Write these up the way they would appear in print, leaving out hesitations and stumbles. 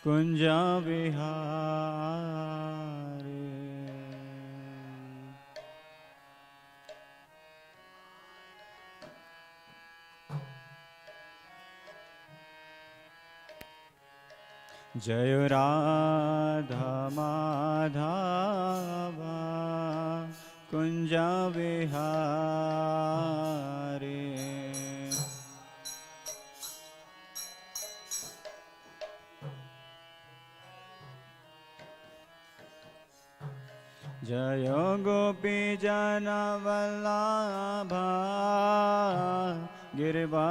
कुंज विहारी। जय राधा माधवा कुंज विहारी। जय गोपी जन वल्लभा गिरवरधारी।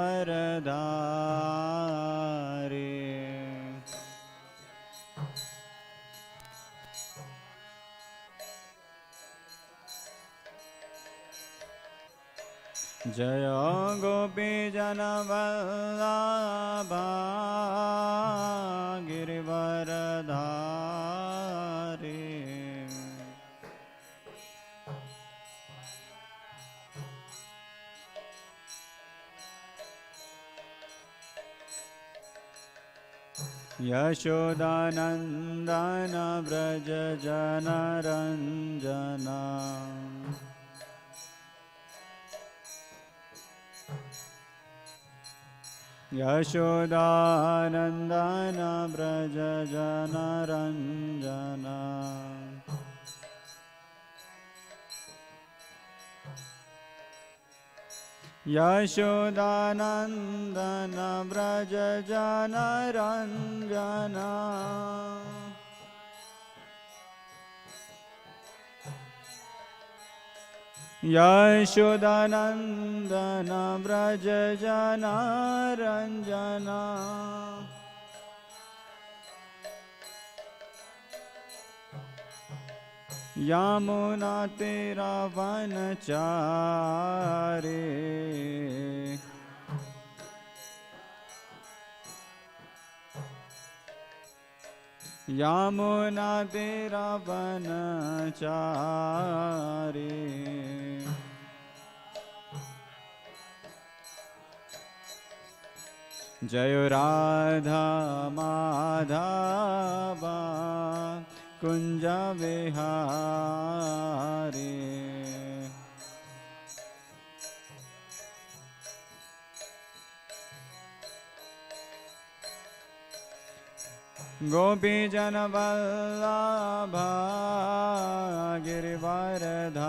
जय गोपी जन वल्लभा गिरवरधारी। यशोदानन्दन व्रज जनरञ्जना। यशोदानन्दन व्रज जनरञ्जना। यशोदानन्दन व्रज जनरञ्जना। यशोदानन्दन व्रज जनरञ्जना। यमुना तीरवनचारी। यमुना तीरवनचारी। जय राधा माधवा कुंज विहारी। गोपी जन वल्लभा गिरिवरधारी।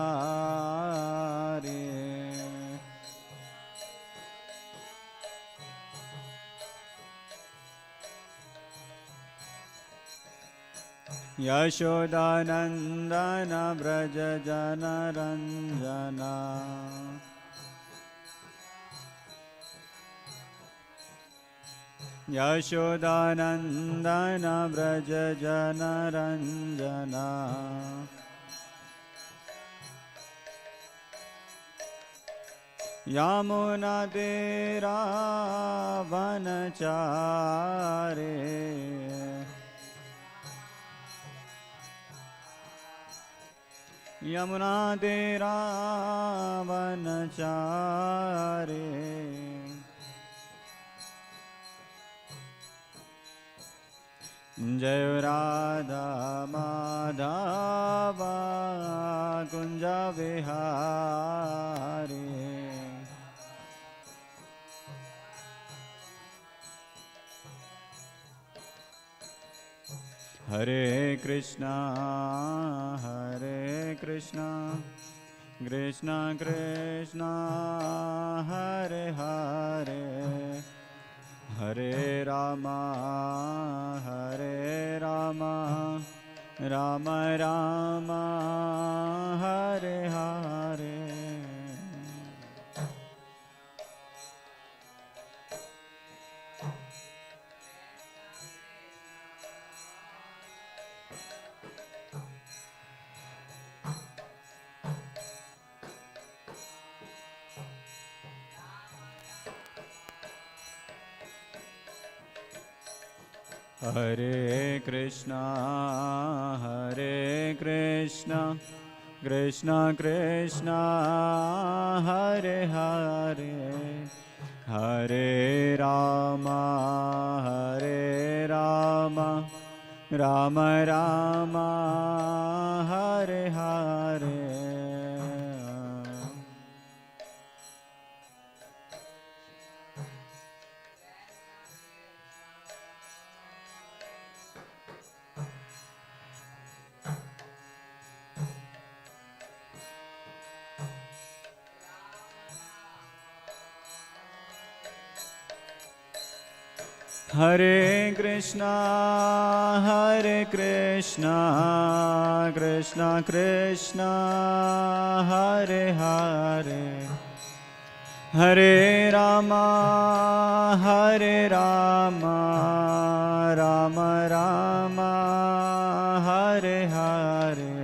यशोदानन्दन व्रज जनरञ्जना। यशोदानन्दन व्रज जनरञ्जना। यमुना तीरवनचारी। यमुना तीरवनचारी। जय राधा माधवा कुंज विहारी। हरे कृष्णा कृष्ण कृष्ण हरे हरे हरे राम राम राम हरे हरे। हरे Krishna Krishna Krishna Hare Hare Hare Ram Ram Rama Hare Hare. Hare Krishna, Krishna Krishna, Hare Hare, Hare Rama, Rama Rama, Hare Hare.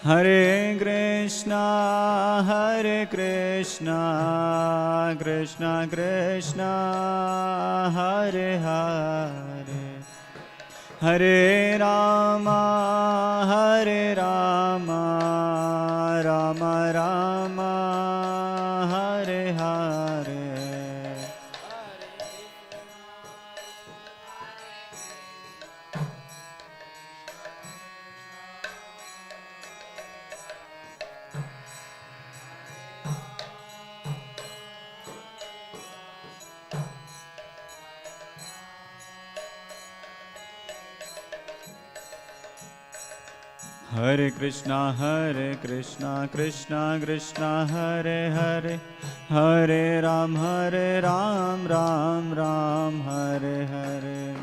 Hare Krishna, Krishna Krishna, Hare Hare, Hare Rama, Rama Rama, Hare Hare. Hare Krishna, Krishna Krishna, Hare Hare, Hare Ram, Ram Ram, Hare Hare.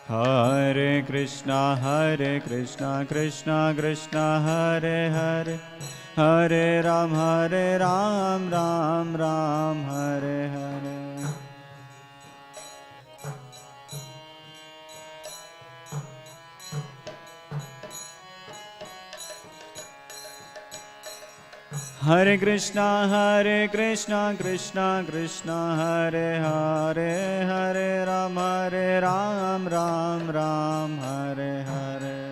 Hare Krishna, Krishna Krishna, Hare Hare, Hare Ram, Ram Ram, Hare Hare. Hare Krishna, Krishna Krishna, Hare Hare, Hare Ram, Ram Ram, Hare Hare.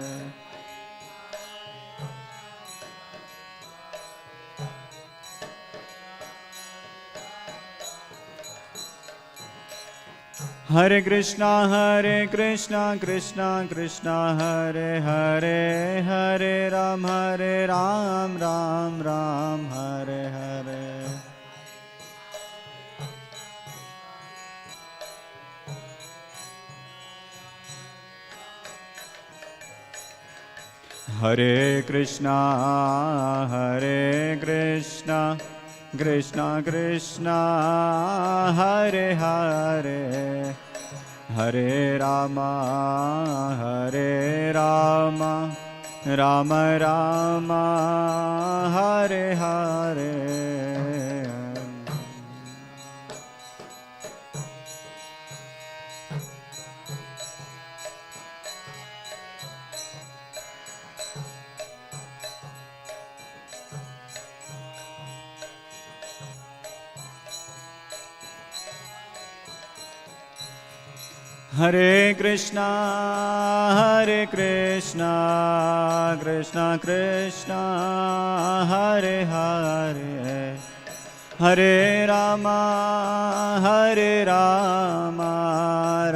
Hare Krishna, Krishna Krishna, Hare Hare, Hare Ram, Ram Ram, Hare Hare. Hare Krishna, Krishna Krishna, Hare Hare, Hare Rama, Rama Rama, Hare Hare. Hare Krishna, Krishna Krishna, Hare Hare, Hare Rama,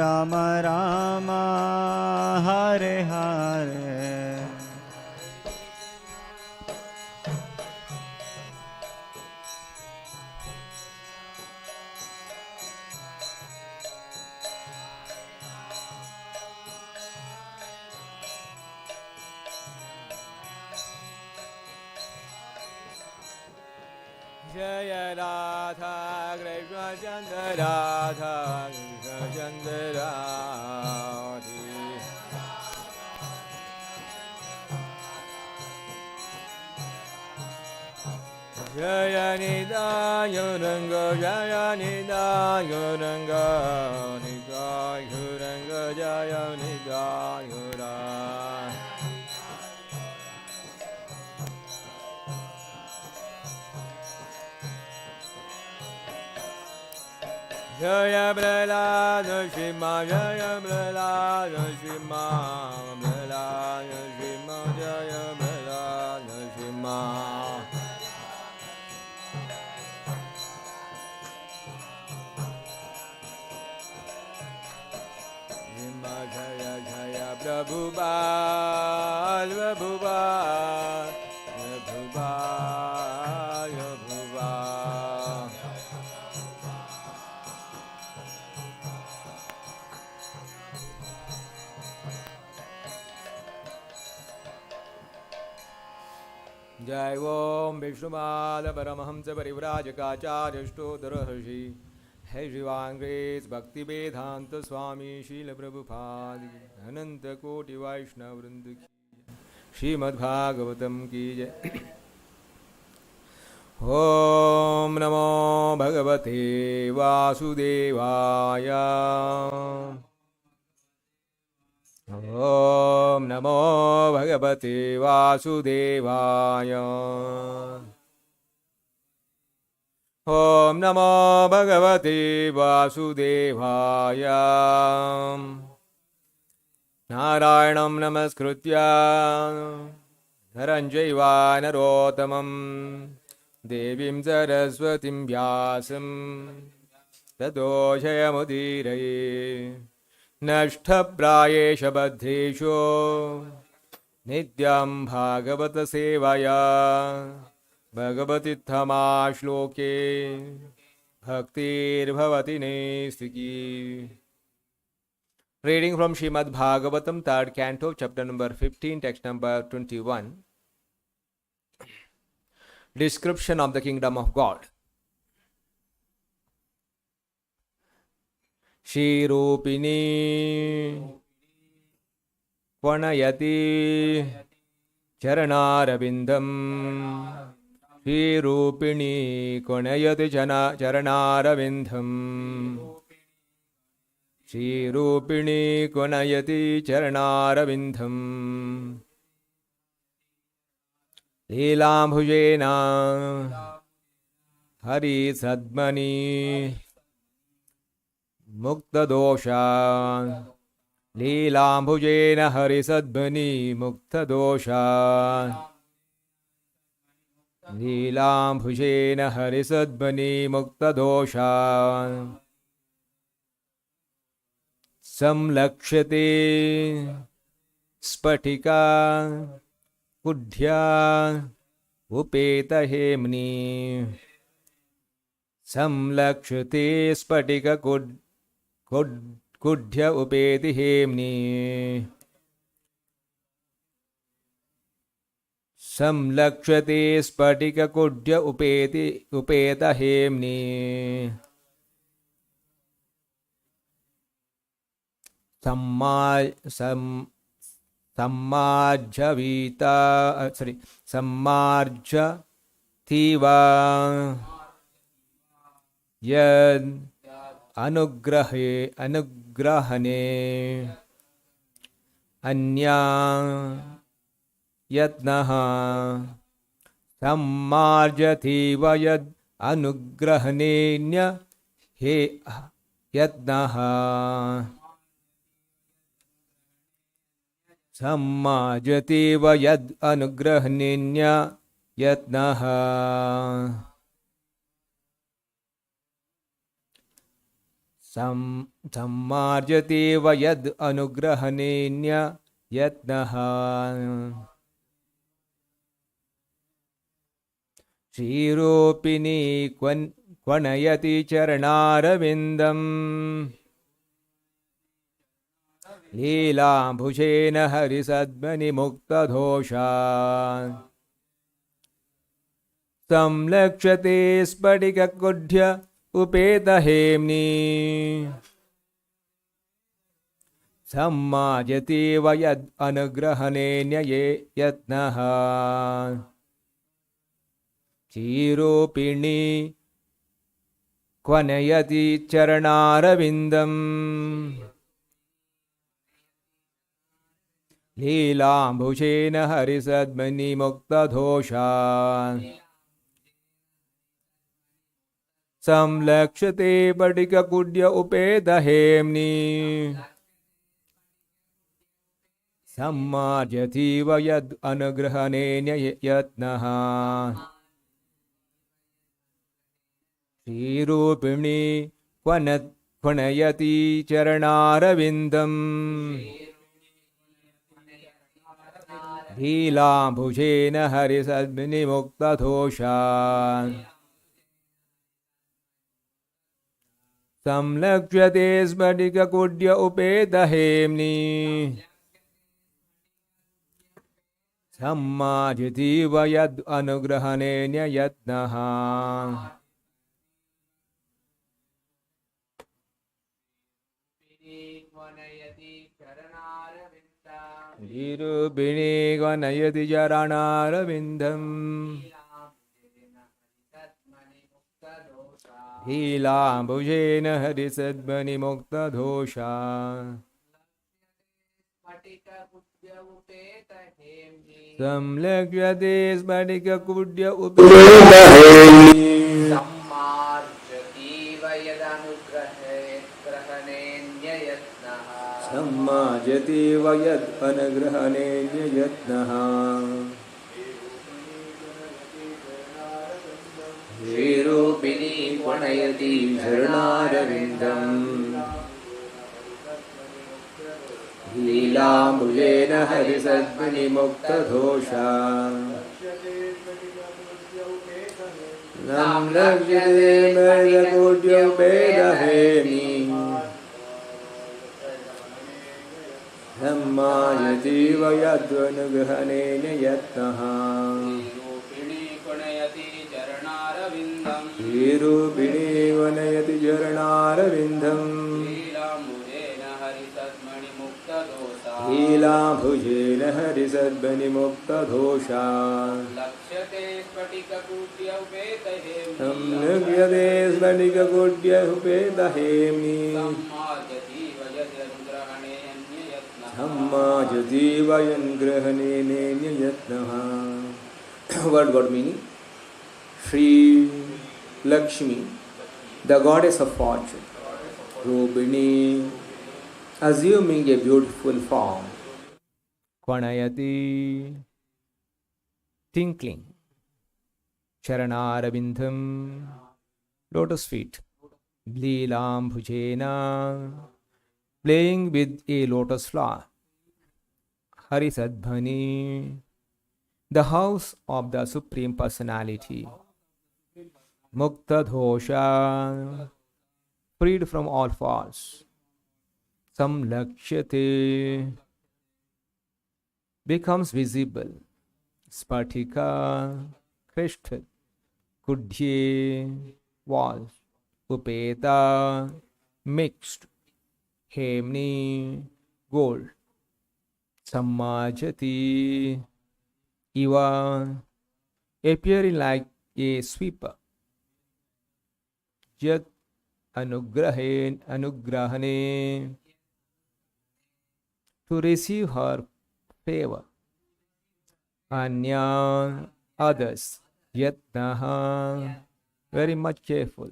Rama Rama, Hare Hare. Jaya Radha Krishna Chandra Radha Krishna Chandra Radhe Jaya Nidaya Ranga Jaya Nidaya Ranga Nidaya Ranga Jaya Nidaya Ranga Jaya Bhilai-Raipur Shima Jaya Bhilai-Raipur Shima Bhilai-Raipur Shima Jaya Bhilai-Raipur Shima Shima Jaya Jaya Prabhupada Prabhupada Prabhupada Prabhupada Jai Om Vishnupada Paramahamsa Parivrajakacarya Stodarashi Hai Shivan Grace Bhakti Vedanta Swami Srila Prabhupada Ananta Koti Vaishnava Vrinda Ki Srimad Bhagavatam Ki Jai Om Namo Bhagavate Vasudevaya Om Namo Bhagavate Vasudevaya Om Namo Bhagavate Vasudevaya Narayanam Namaskritya Naranjaiva Narottamam Devim Saraswatim Vyasam Tato Jayamudiraye Nashtaprayesha Badhesho Nityam Bhagavata Sevaya Bhagavati Thama Shloke Bhaktir Bhavati Nestiki. Reading from Srimad Bhagavatam, 3rd Canto, chapter number 15, text number 21. Description of the Kingdom of God. Shirupini Kvanayati Charanarabindam Shirupini Kvanayati Charanarabindam Shirupini Kvanayati Charanarabindam Leelambhujena Hari Sadmani Mukta dosha Leelambhujena Hari Sadmani Mukta dosha Leelambhujena Hari Sadmani Mukta dosha Samlakshate Spatika Kudhya Upeta Hemni Samlakshate Spatika Kudhya Upeti Hemni Samlakshate Spatika Kudhya Upeta Hemni Sammarja Tiva Yad Anugrahane Anya Yatnaha Sammarjativa Yad Anugrahane He Yatnaha Sammajativa Yad Anugrahaninya Yatnaha Sammarjativa Yad Anugrahaninya Yatnaha Shirupini Kvanayati Charanarabindam Leelambhujena Hari Sadmani Mukta dosha Samlakshate Spatika Kudhya Upeta Hemni Sammajati Vayad Anugrahane Nyaye Yatnaha Chiropini Kvanayati Charanarvindam Leelambhujena Harisadmani Mukta Dosha Samlakshate Padika Kudya Upedahemni Sammarjati Vayad Anugrahanenya Yatnaha Srirupini Kvanayati Charanarvindam Leelambhujena Harisadmani Mukta Dosha Samlakshate Smadika Kudya Upedahemni Sammajiti Vayad Anugrahanenya Yatnaha Nirubini Gvanayati Charanarvindam Leelambhujena Harisadmani Mukta Dosha Samlakshate Smadika Kudya Upedahemni Sammarjati Vayadanugrahanenya Yatnaha Sammajati Vayad Anugrahanenya Yatnaha Srirupini Kvanayati Charanarvindam Leelambhujena Harisadmani Mukta Dosha Samlakshate Smadika Kudya Upedahemni Sammajati Vayad Anugrahanenya Yatnaha Srirupini Kvanayati Charanarvindam Leelambhujena Harisadmani Mukta Dosha Samlakshate Smadika Kudya Upedahemni Sammajati Vayanugrahanenya Yatnaha. Word got meaning. Shri Lakshmi, the goddess of fortune, Rupini, assuming a beautiful form, Kvanayati, tinkling, Charanarvindam, lotus feet, Leelambhujena, playing with a lotus flower, Harisadbhani, the house of the Supreme Personality, Mukta Dosha, freed from all faults, Samlakshate, becomes visible, Spatika, crystal, Kudye, walls, Upeta, mixed, Hemni, gold, Sammajati, Iva, appearing like a sweeper, Yat anugrahane, to receive her favor, Anya, others, Yatnaha, very much careful.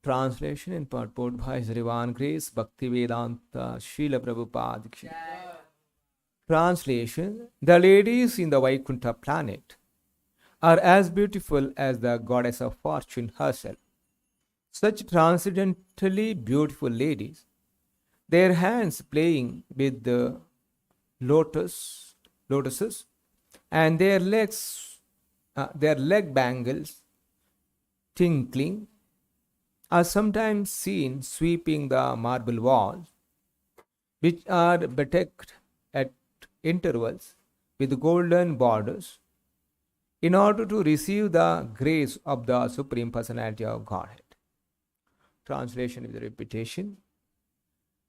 Translation and purport by His Divine Grace Bhaktivedanta Srila Prabhupada. Translation: the ladies in the Vaikuntha planet are as beautiful as the goddess of fortune herself. Such transcendently beautiful ladies, their hands playing with the lotuses, and their leg bangles tinkling, are sometimes seen sweeping the marble walls, which are bedecked at intervals with golden borders, in order to receive the grace of the Supreme Personality of Godhead. Translation with repetition.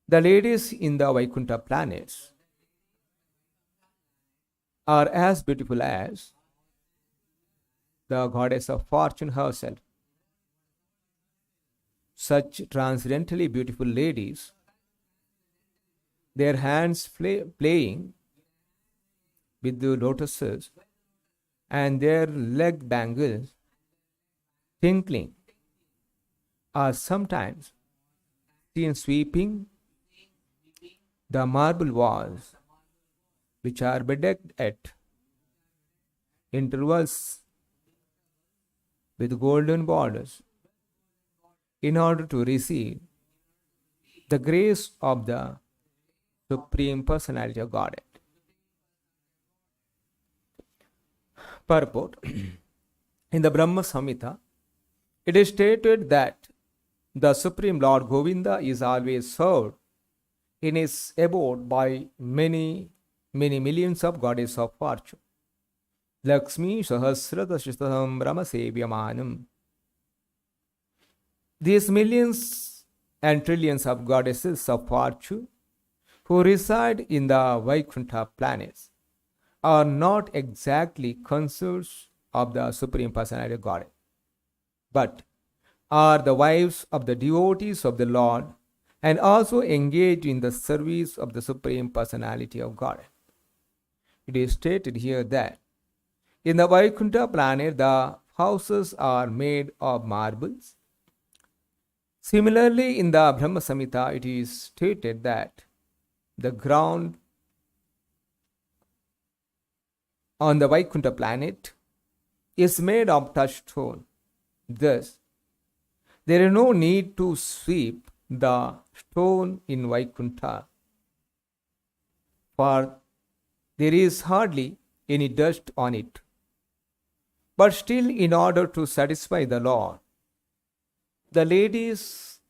The ladies in the Vaikuntha planets are as beautiful as the goddess of fortune herself. Such transcendently beautiful ladies, their hands playing with the lotuses and their leg bangles tinkling, are sometimes seen sweeping the marble walls, which are bedecked at intervals with golden borders, in order to receive the grace of the Supreme Personality of Godhead. Purport. In the Brahma Samhita, it is stated that the Supreme Lord Govinda is always served in his abode by many millions of goddesses of fortune. Lakshmi Sahasradashtam Brahma Sevyamanam. These millions and trillions of goddesses of fortune who reside in the Vaikuntha planets are not exactly consorts of the Supreme Personality of Godhead, but are the wives of the devotees of the Lord and also engage in the service of the Supreme Personality of Godhead. It is stated here that in the Vaikuntha planet, the houses are made of marbles. Similarly, in the Brahma Samhita, it is stated that the ground on the Vaikuntha planet is made of touchstone. Thus, there is no need to sweep the stone in Vaikuntha, for there is hardly any dust on it. But still, in order to satisfy the Lord, the ladies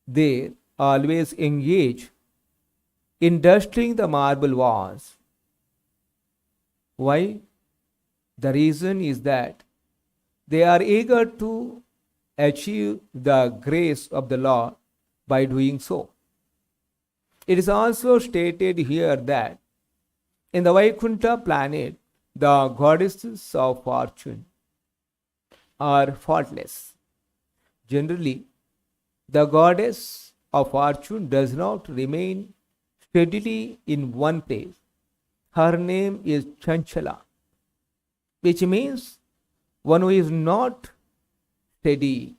there always engage in dusting the marble walls. Why? The reason is that they are eager to achieve the grace of the Lord by doing so. It is also stated here that in the Vaikuntha planet, the goddesses of fortune are faultless. Generally, the goddess of fortune does not remain steadily in one place. Her name is Chanchala, which means one who is not steady.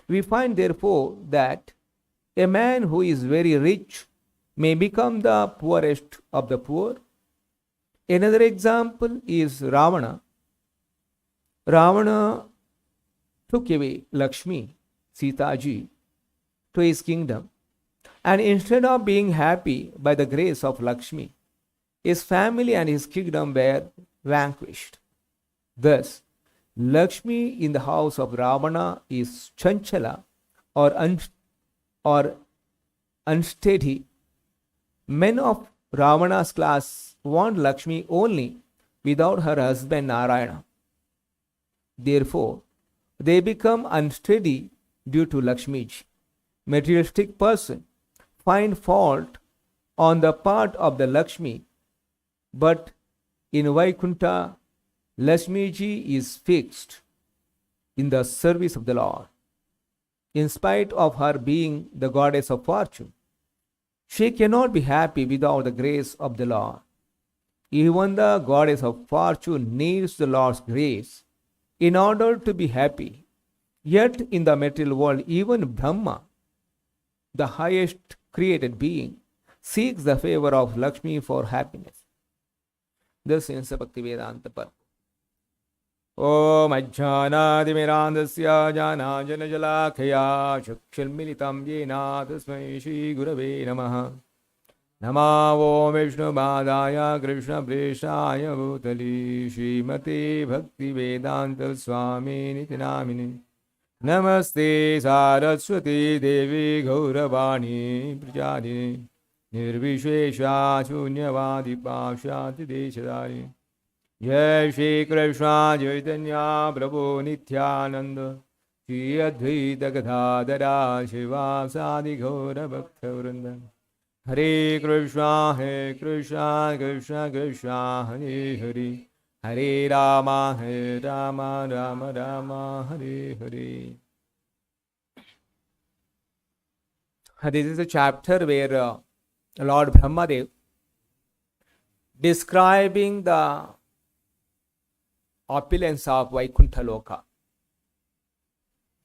We find therefore that a man who is very rich may become the poorest of the poor. Another example is Ravana. Ravana took away Lakshmi, Sita ji, to his kingdom, and instead of being happy by the grace of Lakshmi, his family and his kingdom were vanquished. Thus, Lakshmi in the house of Ravana is Chanchala or unsteady. Men of Ravana's class want Lakshmi only without her husband Narayana. Therefore, they become unsteady due to Lakshmiji. Materialistic person find fault on the part of the Lakshmi, but in Vaikuntha, Lakshmiji is fixed in the service of the Lord. In spite of her being the goddess of fortune, she cannot be happy without the grace of the Lord. Even the goddess of fortune needs the Lord's grace in order to be happy. Yet in the material world, even Brahma, the highest created being, seeks the favor of Lakshmi for happiness. Thus in Bhakti Vedanta Par. Om Ajjanadimirandasya Janajana Jalakaya Chakshilmilitam Yena Tasmai Shri Gurave Namaha. Nama Om Vishnu Badaya Krishna Preshaya Bhutali Srimati Bhakti Vedanta Swami Nitinamini. Namaste Saraswati Devi Gauravani Prajadini Nirvishesha Shunyavadi Pashati Deshadari. Jai Shri Krishna Chaitanya Prabhu Nityananda Shri Advaita Gadadara Shiva Sadi Gaura Bhakta Vrinda. Hare Krishna Krishna Krishna Hare Hare Hare Rama, Hare Rama, Rama Rama, Hare Hare. This is a chapter where Lord Brahmadev describing the opulence of Vaikuntha Loka.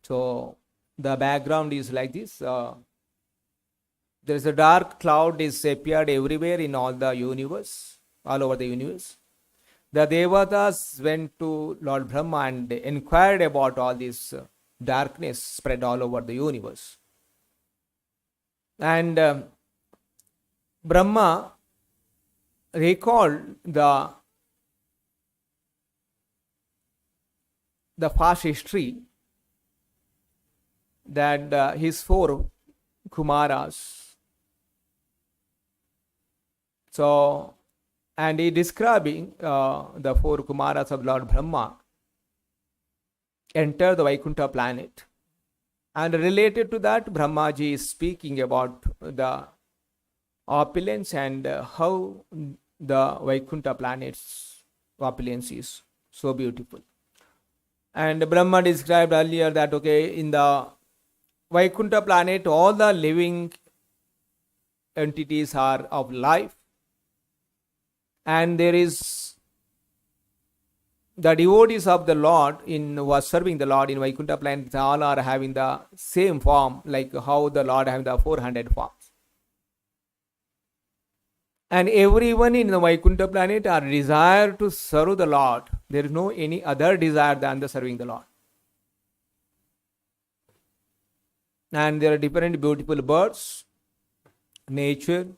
So the background is like this. There is a dark cloud is appeared everywhere in all the universe, all over the universe. The Devatas went to Lord Brahma and inquired about all this darkness spread all over the universe. And Brahma recalled the past history that his four Kumaras. So, and he describing the four Kumaras of Lord Brahma enter the Vaikuntha planet. And related to that, Brahmaji is speaking about the opulence and how the Vaikuntha planet's opulence is so beautiful. And Brahma described earlier that, okay, in the Vaikuntha planet, all the living entities are of life. And there is the devotees of the Lord who are serving the Lord in Vaikuntha planet, all are having the same form, like how the Lord having the 400 forms. And everyone in the Vaikuntha planet are desire to serve the Lord. There is no any other desire than the serving the Lord. And there are different beautiful birds, nature,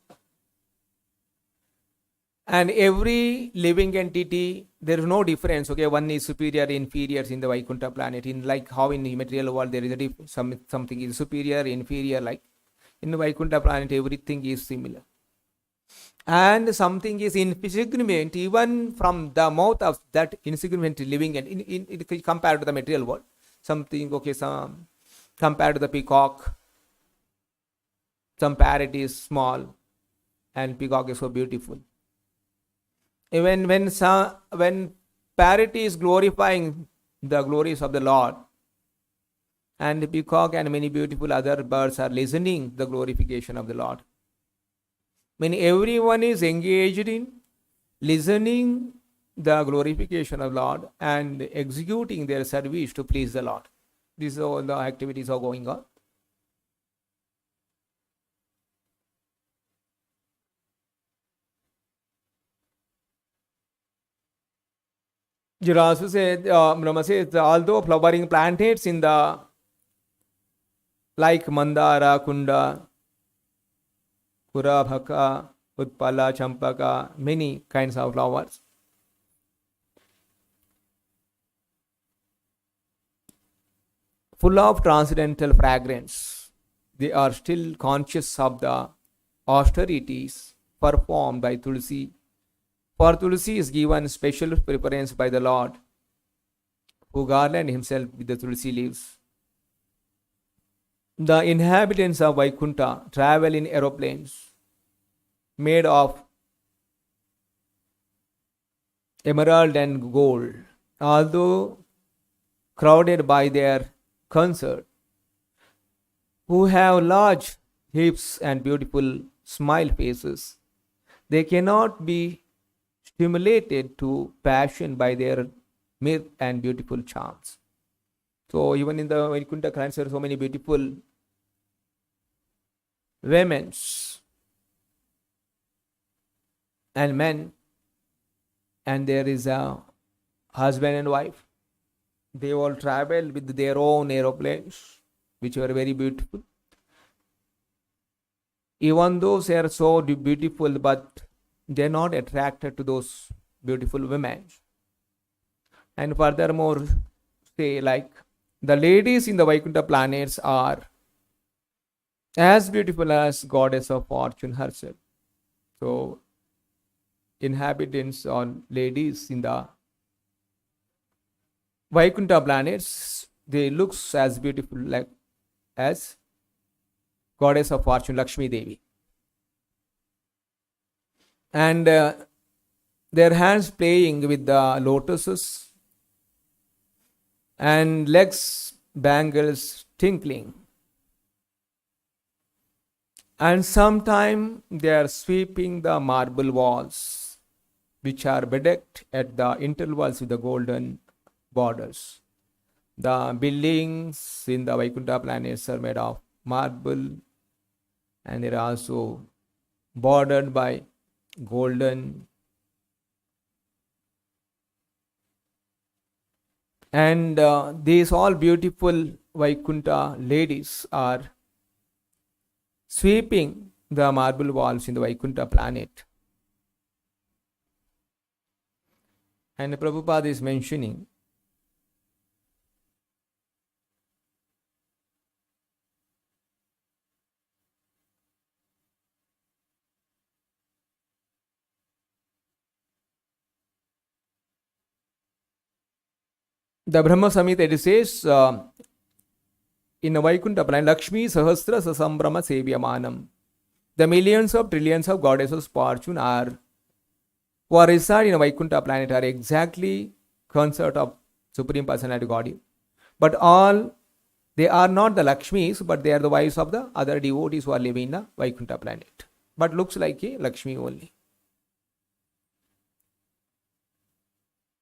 and every living entity, there is no difference. Okay, one is superior, inferior in the Vaikuntha planet. In like how in the material world there is a something is superior, inferior. Like in the Vaikuntha planet, everything is similar. And something is insignificant even from the mouth of that insignificant living and in compared to the material world. Something, okay, some compared to the peacock, some parrot is small and peacock is so beautiful. Even when parrot is glorifying the glories of the Lord, and the peacock and many beautiful other birds are listening the glorification of the Lord. When everyone is engaged in listening the glorification of Lord and executing their service to please the Lord. These are all the activities are going on. Jirasu said, Brahma says, although flowering plantains in the like Mandara, Kunda, Kurabhaka, Utpala, Champaka, many kinds of flowers. Full of transcendental fragrance, they are still conscious of the austerities performed by Tulsi. For Tulsi is given special preference by the Lord, who garland himself with the Tulsi leaves. The inhabitants of Vaikuntha travel in aeroplanes made of emerald and gold. Although crowded by their concert, who have large hips and beautiful smile faces, they cannot be stimulated to passion by their mirth and beautiful charms. So even in the Vaikuntha clans, there are so many beautiful women and men, and there is a husband and wife. They all travel with their own aeroplanes, which were very beautiful. Even though they are so beautiful, but they are not attracted to those beautiful women. And furthermore, say like the ladies in the Vaikuntha planets are as beautiful as goddess of fortune herself. So inhabitants or ladies in the Vaikuntha planets, they look as beautiful like as goddess of fortune Lakshmi Devi. And their hands playing with the lotuses and legs bangles tinkling. And sometime they are sweeping the marble walls, which are bedecked at the intervals with the golden borders. The buildings in the Vaikuntha planets are made of marble, and they are also bordered by golden. And these all beautiful Vaikuntha ladies are sweeping the marble walls in the Vaikuntha planet. And Prabhupada is mentioning the Brahma Samhita. It says in the Vaikuntha planet, Lakshmi Sahasra Sasambrama Sevyamanam. The millions of trillions of goddesses fortune are who are reside in a Vaikuntha planet are exactly consort of Supreme Personality Godhead. But all they are not the Lakshmis, but they are the wives of the other devotees who are living in the Vaikuntha planet. But looks like a Lakshmi only.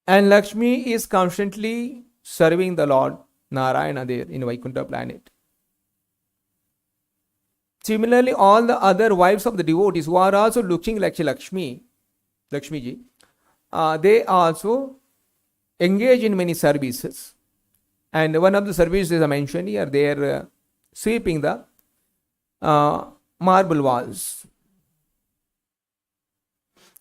And Lakshmi is constantly serving the Lord Narayana there in Vaikuntha planet. Similarly, all the other wives of the devotees who are also looking like Lakshmi ji, they also engage in many services. And one of the services I mentioned here, they are sweeping the marble walls.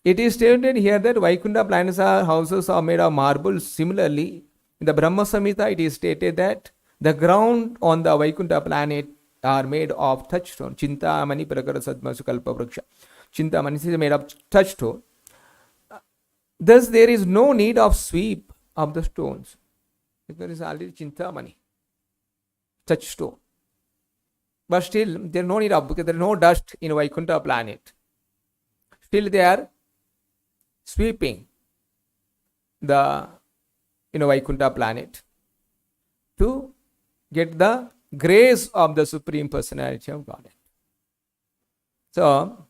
It is stated here that Vaikuntha planets houses are made of marble. Similarly, in the Brahma Samhita, it is stated that the ground on the Vaikuntha planet are made of touchstone. Chintamani Prakara Sadmasu Kalpa Vraksha. Chintamani is made of touchstone. Thus, there is no need of sweep of the stones. There is already Chintamani, touchstone. But still, there is no need of, because there is no dust in Vaikuntha planet. Still, they are sweeping the Vaikuntha planet to get the grace of the Supreme Personality of Godhead. So,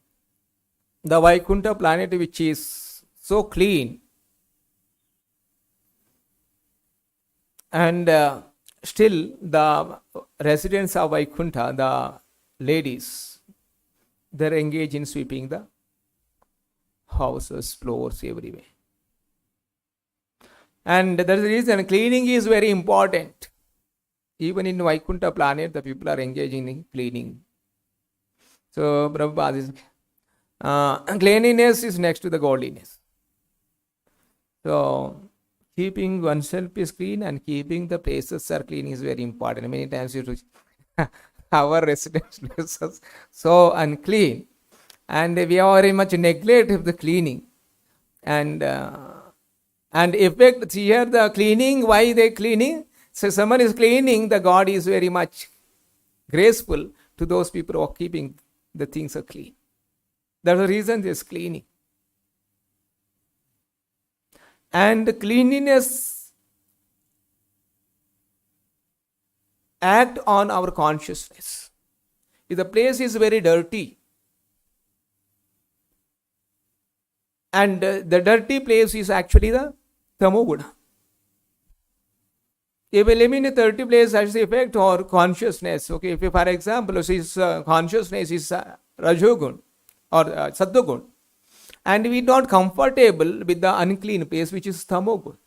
the Vaikuntha planet, which is so clean, and still the residents of Vaikuntha, the ladies, they are engaged in sweeping the houses, floors, everywhere. And that is the reason cleaning is very important. Even in Vaikuntha planet, the people are engaging in cleaning. So, Prabhupada is, cleanliness is next to the godliness. So, keeping oneself is clean and keeping the places are clean is very important. Many times our residence places so unclean, and we are very much neglect of the cleaning. And effect here the cleaning, why they cleaning? So someone is cleaning, the God is very much graceful to those people who are keeping the things are clean. That's the reason there is cleaning. And cleanliness act on our consciousness. If the place is very dirty, and the dirty place is actually the tamoguna. If we live in a dirty place, has the effect or consciousness. Okay, if for example, his consciousness is rajogun or sattvagun, and we not comfortable with the unclean place, which is tamogun.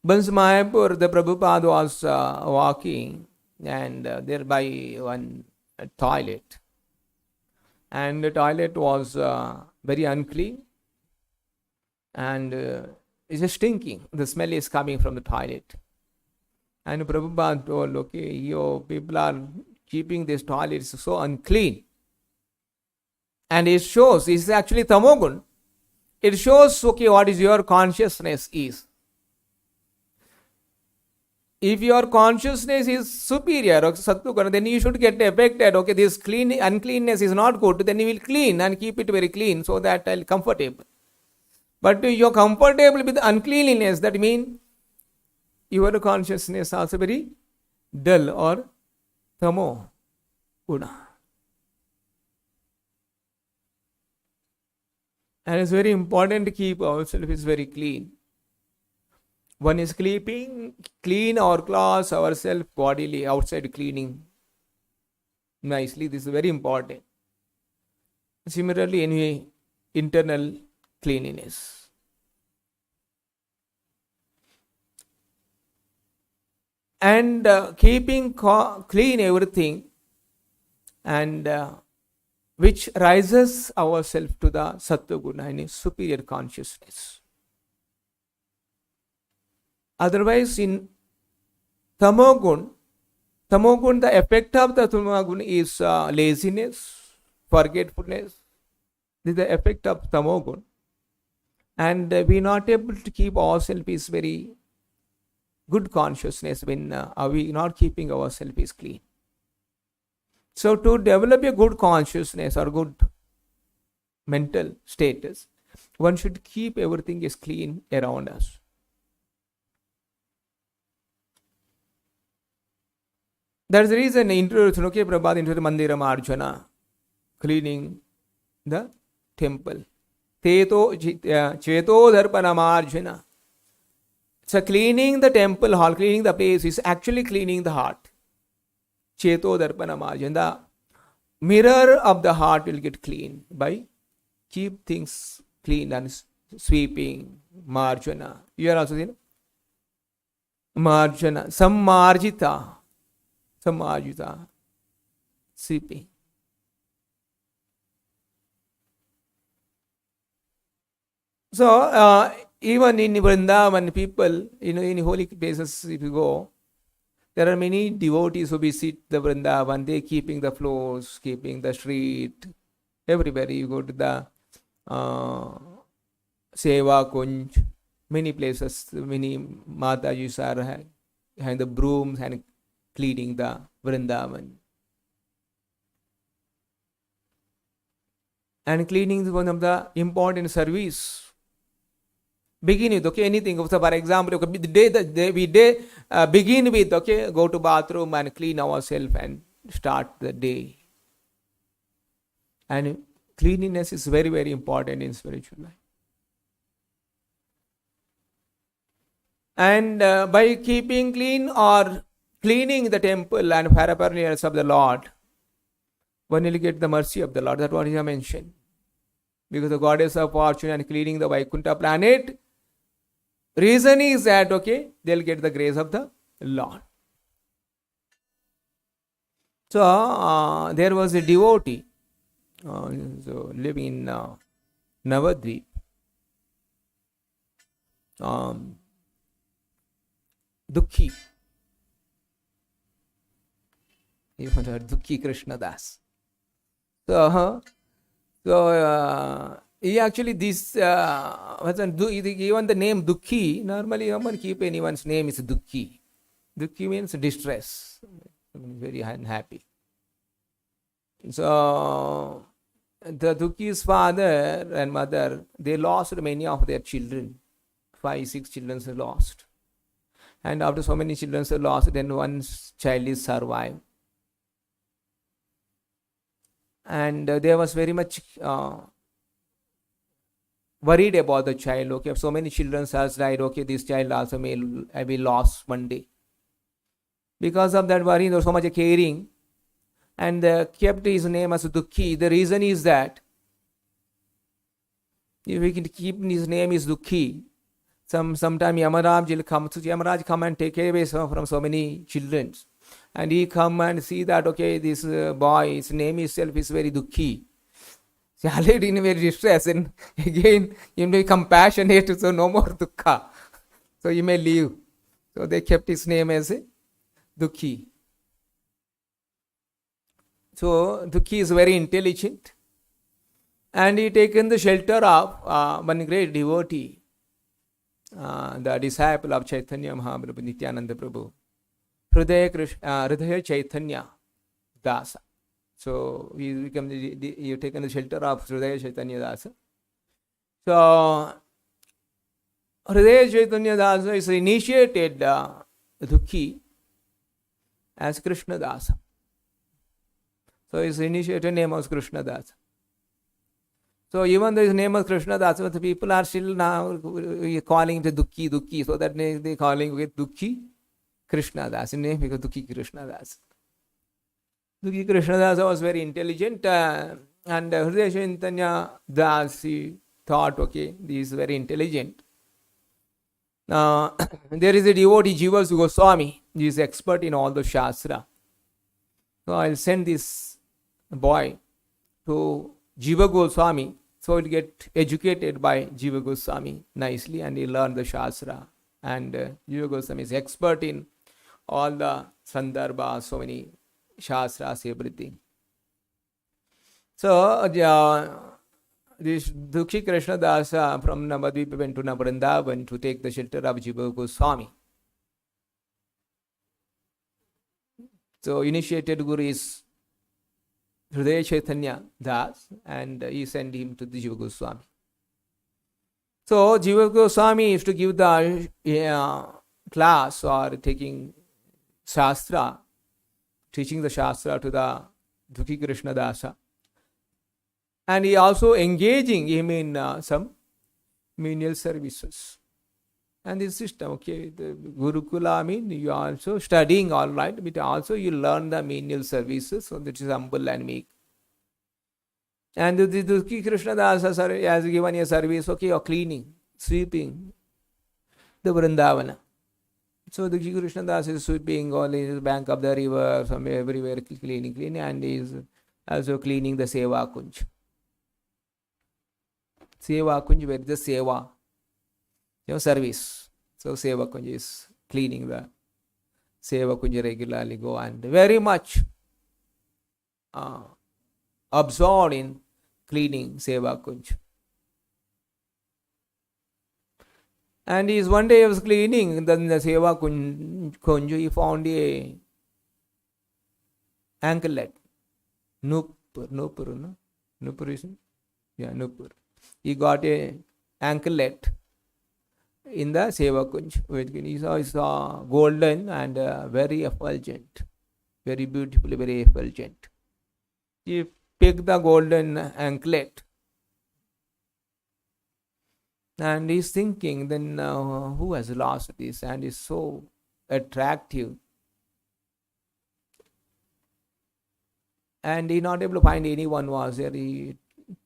Once Mayapur, the Prabhupada was walking, and thereby one toilet, and the toilet was very unclean, and it's stinking. The smell is coming from the toilet. And Prabhupada told, okay, you people are keeping this toilet so unclean. And it shows, it's actually tamogun. It shows, okay, what is your consciousness is. if your consciousness is superior, okay, Sattva, then you should get affected. Okay, this uncleanness is not good, then you will clean and keep it very clean so that I'll comfortable. But you're comfortable with uncleanliness, that means your consciousness also very dull or tamo guna. And it's very important to keep ourselves very clean. One is clean our clothes, ourselves bodily, outside cleaning nicely. This is very important. Similarly, anyway, internal cleanliness. And keeping clean everything, and which rises ourselves to the Sattva Guna in a superior consciousness. Otherwise, in Tamogun, the effect of the Tamogun is laziness, forgetfulness. This is the effect of Tamogun. And we are not able to keep ourselves is very good consciousness when we are not keeping ourselves is clean. So to develop a good consciousness or good mental status, one should keep everything is clean around us. That's the reason introduction, okay, Prabhupada into the Mandira Marjana, cleaning the temple. Cheto Dharpana Marjana. So cleaning the temple hall, cleaning the place is actually cleaning the heart. Cheto Dharpana Marjana. The mirror of the heart will get clean by keep things clean and sweeping. Marjana. You are also saying Marjana. Samarjita. Sweeping. So, even in Vrindavan, people, in holy places, if you go, there are many devotees who visit the Vrindavan. They keeping the floors, keeping the street. Everywhere you go to the Seva Kunj, many places, many Matajis are having the brooms and cleaning the Vrindavan. And cleaning is one of the important service. Begin with, okay, anything. So for example, okay, begin with, okay, go to bathroom and clean ourselves and start the day. And cleanliness is very, very important in spiritual life. And by keeping clean or cleaning the temple and paraphernalia of the Lord, one will get the mercy of the Lord. That's what he mentioned. Because the goddess of fortune and cleaning the Vaikuntha planet, reason is that, okay, they'll get the grace of the Lord. So, there was a devotee living in Navadvip. Dukhi. You heard Dukhi Krishna Das. So he actually even the name Dukhi, normally no one keep anyone's name is Dukhi. Dukhi means distress, very unhappy. So the Dukhi's father and mother, they lost many of their children. 5-6 children are lost. And after so many children are lost, then one child is survived. And they was very much worried about the child. Okay, so many children has died. Okay, this child also may be lost one day. Because of that worry, there was so much caring, and kept his name as Dukhi. The reason is that if we can keep his name is Dukhi, sometime Yamaraj will come. So Yamaraj come and take away from so many children. And he come and see that, okay, this boy, his name itself is very Dukhi. So already in very distress, and again, he may be compassionate, so no more Dukkha. So he may leave. So they kept his name as Dukhi. So Dukhi is very intelligent. And he taken the shelter of one great devotee, the disciple of Chaitanya Mahaprabhu, Nityananda Prabhu. Hridaya Chaitanya Dasa. So he become you taken the shelter of Hridaya Chaitanya Dasa. So Hridaya Chaitanya Dasa is initiated Dukhi as Krishna Dasa. So his initiated name was Krishna Dasa. So even though his name was Krishna Dasa, the people are still now calling it Dukhi, Dukhi. So that they calling it Dukhi Krishna Dasa. Name because Dukhi Krishna Dasa. Dukhi Krishna Dasa was very intelligent and Hridaya Chaitanya Das, he thought, okay, he is very intelligent. There is a devotee, Jiva Goswami. He is expert in all the Shastra. So I'll send this boy to Jiva Goswami. So he'll get educated by Jiva Goswami nicely and he'll learn the Shastra. And Jiva Goswami is expert in all the Sandarbhas, so many Shastras, everything. So this Dukhi Krishna Dasa from Navadvipa went to Vrindavan to take the shelter of Jiva Goswami. So initiated Guru is Hridaya Chaitanya Das and he sent him to the Jiva Goswami. So Jiva Goswami used to give the class or taking Shastra, teaching the Shastra to the Dukhi Krishna Dasa. And he also engaging him in some menial services. And this system, okay, the Gurukula, I mean, you are also studying all right, but also you learn the menial services, so that is humble and meek. And the Dukhi Krishna Dasa has given a service, okay, or cleaning, sweeping the Vrindavana. So the Krishna Das is sweeping all the bank of the river, from everywhere cleaning, and he is also cleaning the Seva Kunj. Seva Kunj, where the Seva, service. So Seva Kunj is cleaning the Seva Kunj regularly go and very much absorbed in cleaning Seva Kunj. And one day he was cleaning the Seva Kunj, he found a anklet. Nupur, isn't? Yeah, Nupur. He got a anklet in the Seva Kunj. He saw golden and very effulgent, very beautiful, very effulgent. He picked the golden anklet and he's thinking, then who has lost this? And is so attractive. And he not able to find anyone was there. He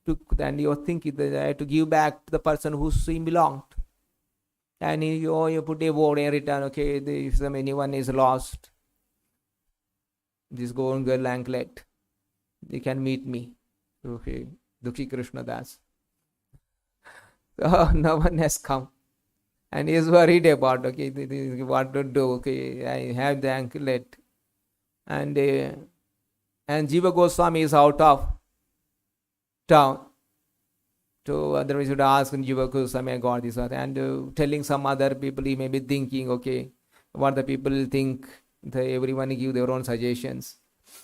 took, and he was thinking that I had to give back to the person who him belonged. And you put a word in return, okay, if anyone is lost, this golden girl anklet, they can meet me. Okay, Dukhi Krishna Das. So no one has come. And he is worried about, okay, what to do, okay, I have the anklet. And Jiva Goswami is out of town. So otherwise you would ask Jiva Goswami, I got this, and telling some other people, he may be thinking, okay, what the people think, everyone give their own suggestions.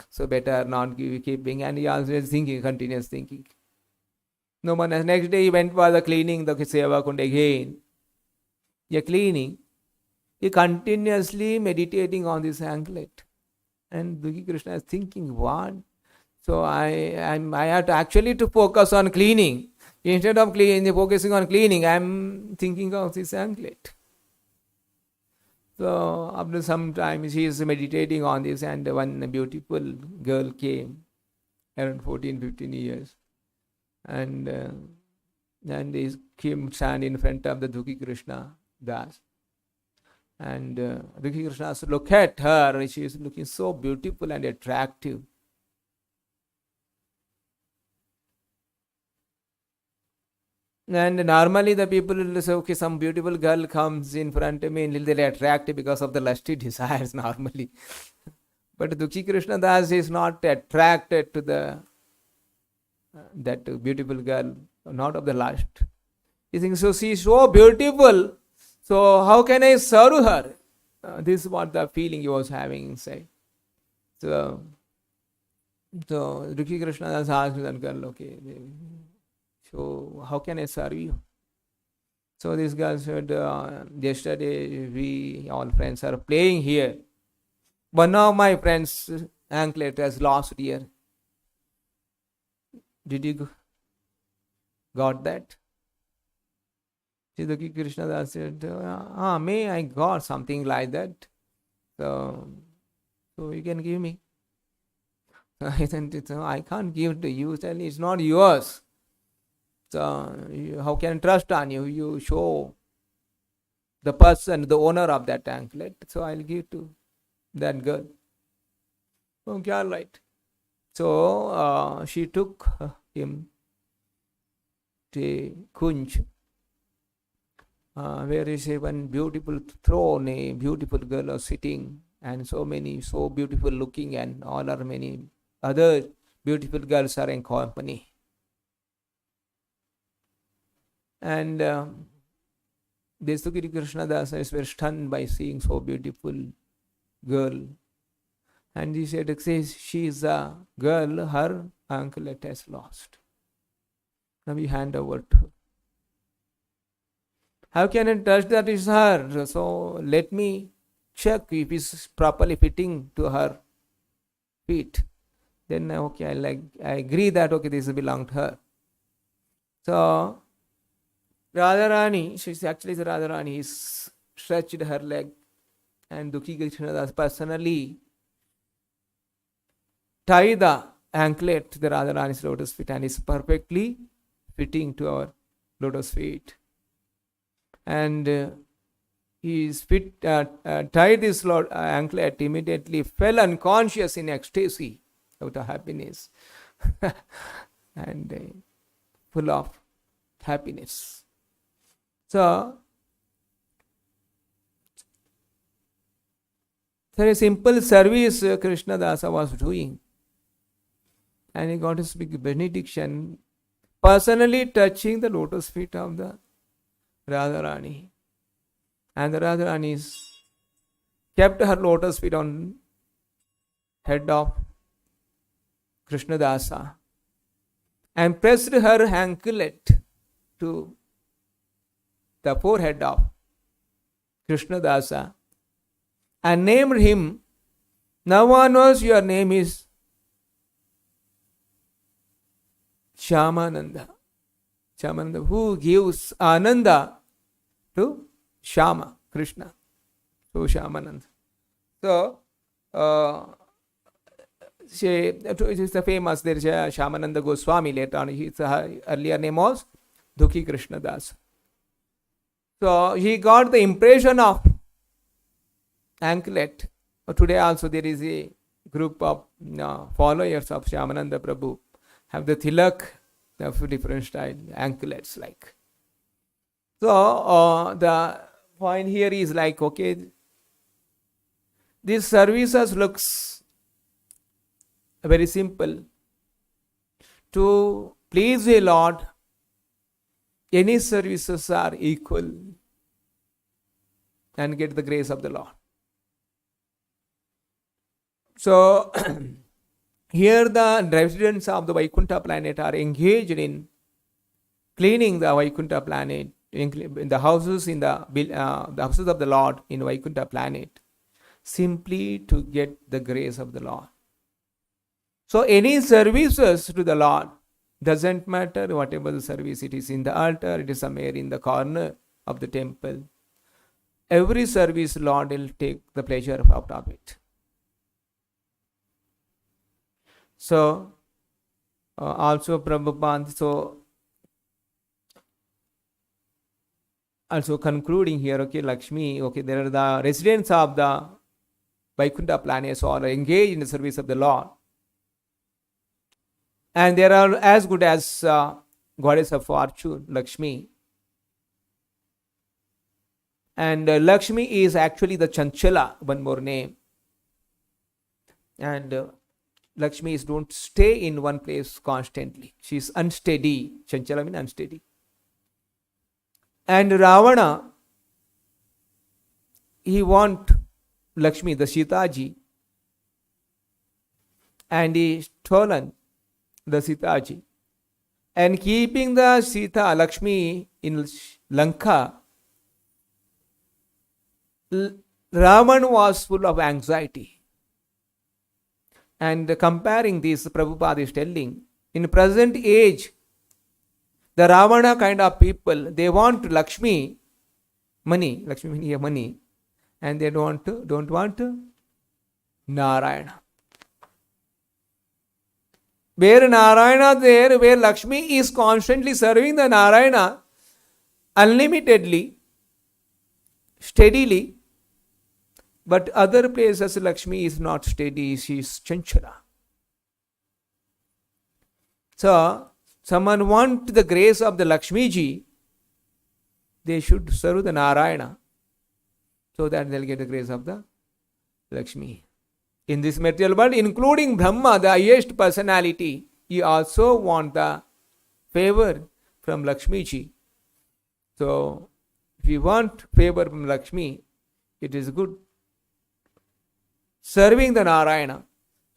So better not keeping, and he also is thinking, continuous thinking. No one. Next day he went for the cleaning the Seva Kund again. He cleaning. He continuously meditating on this anklet. And Dukhi Krishna is thinking, what? So I have to actually to focus on cleaning. Instead of focusing on cleaning, I am thinking of this anklet. So after some time, she is meditating on this, and one beautiful girl came, around 14-15 years. And he came stand in front of the Dukhi Krishna Das. And Dukhi Krishna look at her, she is looking so beautiful and attractive. And normally the people will say, okay, some beautiful girl comes in front of me and they'll attract because of the lusty desires normally. But Dukhi Krishna Das is not attracted to that beautiful girl, not of the lust. He thinks, so she is so beautiful, so how can I serve her? This is what the feeling he was having inside. So, Rikki Krishna has asked that girl, okay, so how can I serve you? So this girl said, yesterday we all friends are playing here. One of my friends' anklet has lost here. Did you got that? Rikki Krishna said, may I got something like that. So you can give me. I said, I can't give it to you. Tell it's not yours. So how can I trust on you? You show the person, the owner of that anklet. So I'll give to that girl. Okay, all right. So she took him to Kunj, where is one beautiful throne, a beautiful girl was sitting, and so beautiful looking, and all are many other beautiful girls are in company. And this Sukiri Krishna Dasa is very stunned by seeing so beautiful girl. And he said, she is a girl, her anklet has lost. Now we hand over to her. How can I trust that is her? So let me check if it's properly fitting to her feet. Then okay, I agree that okay, this belongs to her. So Radharani, she's actually the Radharani, is stretched her leg, and Dukhi Krishnadas personally tie the anklet to the Radharani's lotus feet, and is perfectly fitting to our lotus feet. And his feet tied this anklet, immediately fell unconscious in ecstasy out of happiness and full of happiness. So, a simple service Krishna Dasa was doing, and he got his big benediction, personally touching the lotus feet of the Radharani. And the Radharani kept her lotus feet on head of Krishna Dasa and pressed her anklet to the forehead of Krishna Dasa and named him. Now onwards your name is Shyamananda. Shyamananda, who gives Ananda to Shyama, Krishna. So Shyamananda. So it is the famous, there is a Shyamananda Goswami later on. His earlier name was Dukhi Krishna Das. So he got the impression of anklet. Today also there is a group of followers of Shyamananda Prabhu have the tilak of different style anklets like. So the point here is like, okay, this services looks very simple. To please the Lord, any services are equal and get the grace of the Lord. So here the residents of the Vaikuntha planet are engaged in cleaning the Vaikuntha planet, in the houses the houses of the Lord in Vaikuntha planet, simply to get the grace of the Lord. So any services to the Lord, doesn't matter whatever the service, it is in the altar, it is somewhere in the corner of the temple. Every service Lord will take the pleasure out of it. So also Prabhupada, so also concluding here, okay, Lakshmi, okay, there are the residents of the Vaikuntha planets who are engaged in the service of the Lord. And they are as good as goddess of fortune, Lakshmi. And Lakshmi is actually the Chanchala, one more name. And Lakshmi don't stay in one place constantly. She is unsteady. Chanchala means unsteady. And Ravana, he want Lakshmi, the Sitaji, and he stolen the Sitaji. And keeping the Sita Lakshmi in Lanka, Raman was full of anxiety. And comparing this, Prabhupada is telling, in present age, the Ravana kind of people, they want Lakshmi, money, and they don't want Narayana. Where Narayana there, where Lakshmi is constantly serving the Narayana unlimitedly, steadily, but other places Lakshmi is not steady, she is chanchala. So, someone want the grace of the Lakshmi ji, they should serve the Narayana, so that they'll get the grace of the Lakshmi. In this material world, including Brahma, the highest personality, he also want the favor from Lakshmi ji. So, if you want favor from Lakshmi, it is good serving the Narayana,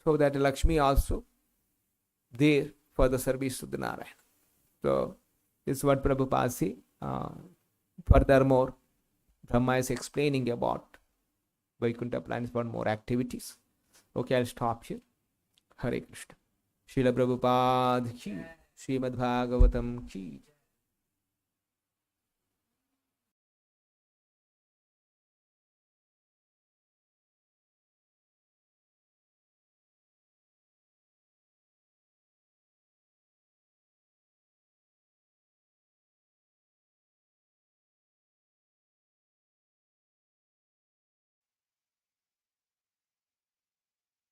so that Lakshmi also there for the service to the Narayana. So, this is what Prabhupada says. Furthermore, Brahma is explaining about Vaikuntha plans for more activities. Okay, I'll stop here. Hare Krishna. Srila Prabhupada ki, Srimad Bhagavatam ki.